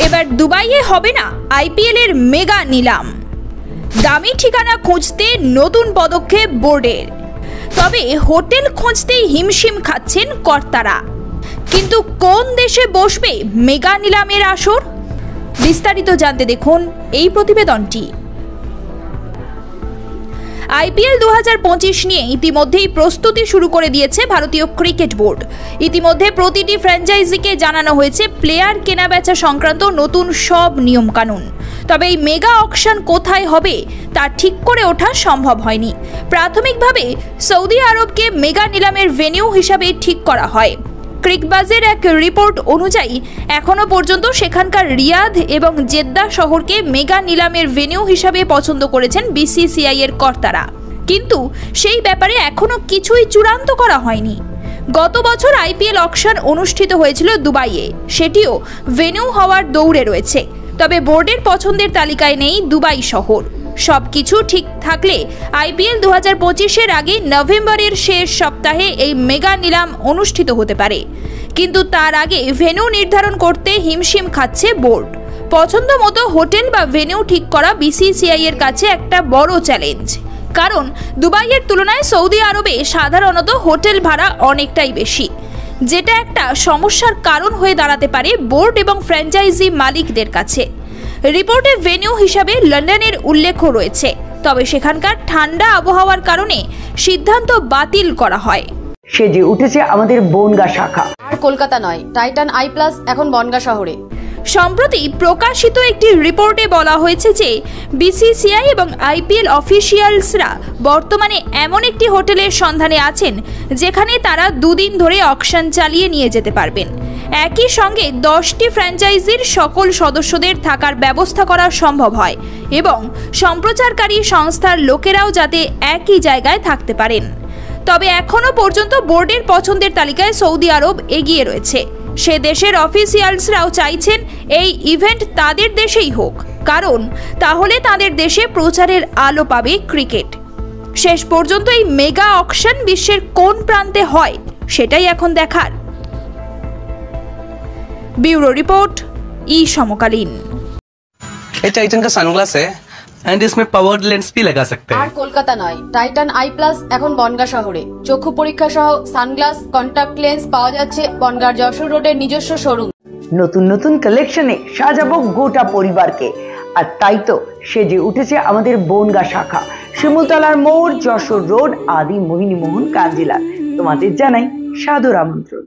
এবার দুবাইয়ে হবে না আইপিএল এর মেগা নিলাম। দামি ঠিকানা খুঁজতে নতুন পদক্ষেপ বোর্ডের। তবে হোটেল খুঁজতেই হিমশিম খাচ্ছেন কর্তারা। কিন্তু কোন দেশে বসবে মেগা নিলামের আসর? বিস্তারিত জানতে দেখুন এই প্রতিবেদনটি। আইপিএল 2025 নিয়ে ইতিমধ্যেই প্রস্তুতি শুরু করে দিয়েছে ভারতীয় ক্রিকেট বোর্ড। ইতিমধ্যে প্রতিটি ফ্র্যাঞ্চাইজিকে জানানো হয়েছে প্লেয়ার কেনাবেচা সংক্রান্ত নতুন সব নিয়মকানুন। তবে এই মেগা অকশন কোথায় হবে তা ঠিক করে ওঠা সম্ভব হয়নি। প্রাথমিকভাবে সৌদি আরবকে মেগা নিলামের ভেন্যু হিসাবে ঠিক করা হয়। ক্রিকবাজের এক রিপোর্ট অনুযায়ী এখনো পর্যন্ত সেখানকার রিয়াদ এবং জেদ্দা শহরকে মেগা নিলামের ভেন্যু হিসাবে পছন্দ করেছেন বিসিসিআই এর কর্তারা। কিন্তু সেই ব্যাপারে এখনো কিছুই চূড়ান্ত করা হয়নি। গত বছর আইপিএল অকশন অনুষ্ঠিত হয়েছিল দুবাইয়ে, সেটিও ভেন্যু হওয়ার দৌড়ে রয়েছে। তবে বোর্ডের পছন্দের তালিকায় নেই দুবাই শহর। সবকিছু ঠিক থাকলে আইপিএল 2025-এর আগে নভেম্বরের শেষ সপ্তাহে এই মেগা নিলাম অনুষ্ঠিত হতে পারে। কিন্তু তার আগে ভেন্যু নির্ধারণ করতে হিমশিম খাচ্ছে বোর্ড। পছন্দ মতো হোটেল বা ভেন্যু ঠিক করা বিসিসিআই এর কাছে একটা বড় চ্যালেঞ্জ। কারণ দুবাইয়ের তুলনায় সৌদি আরবে সাধারণত হোটেল ভাড়া অনেকটাই বেশি, যেটা একটা সমস্যার কারণ হয়ে দাঁড়াতে পারে বোর্ড এবং ফ্র্যাঞ্চাইজি মালিকদের কাছে। রিপোর্টে ভেন্যু হিসাবে লন্ডনের উল্লেখ রয়েছে, তবে সেখানকার ঠান্ডা আবহাওয়ার কারণে সিদ্ধান্ত বাতিল করা হয়। সেজে উঠেছে আমাদের বনগাঁ শাখা। আর কলকাতা নয়, টাইটান আই প্লাস এখন বনগাঁ শহরে। সম্প্রতি প্রকাশিত একটি রিপোর্টে বলা হয়েছে যে বিসিসিআই এবং আইপিএল অফিসিয়ালসরা বর্তমানে এমন একটি হোটেলের সন্ধানে আছেন যেখানে তারা দুদিন ধরে অকশন চালিয়ে নিয়ে যেতে পারবেন। একই সঙ্গে 10টি ফ্র্যাঞ্চাইজির সকল সদস্যদের থাকার ব্যবস্থা করা সম্ভব হয় এবং সম্প্রচারকারী সংস্থার লোকেরাও যাতে একই জায়গায় থাকতে পারেন। তবে এখনো পর্যন্ত বোর্ডের পছন্দের তালিকায় সৌদি আরব এগিয়ে রয়েছে। সে দেশের অফিসিয়ালসরাও চাইছেন এই ইভেন্ট তাদের দেশেই হোক, কারণ তাহলে তাদের দেশে প্রচারের আলো পাবে ক্রিকেট। শেষ পর্যন্ত এই মেগা অকশন বিশ্বের কোন প্রান্তে হয় সেটাই এখন দেখার। ब्यूरो रिपोर्ट ई समकालीन। ये टाइटन का सनग्लास है एंड इसमें पावर्ड लेंस भी लगा सकते हैं। আর কলকাতা নয়, টাইটান আই প্লাস এখন বনগাঁ শহরে। চক্ষু পরীক্ষা সহ সানগ্লাস, কন্টাক্ট লেন্স পাওয়া যাচ্ছে বনগাঁর যশোর রোডের নিজস্ব শোরুম। নতুন নতুন কালেকশনে সাজাবো গোটা পরিবারকে। আর তাই তো সেজে উঠেছে আমাদের বনগাঁ শাখা। শিমুলতলার মোড়, যশোর রোড, আদি মোহিনী মোহন কাঞ্জিলাল। তোমাদের জানাই সাদর আমন্ত্রণ।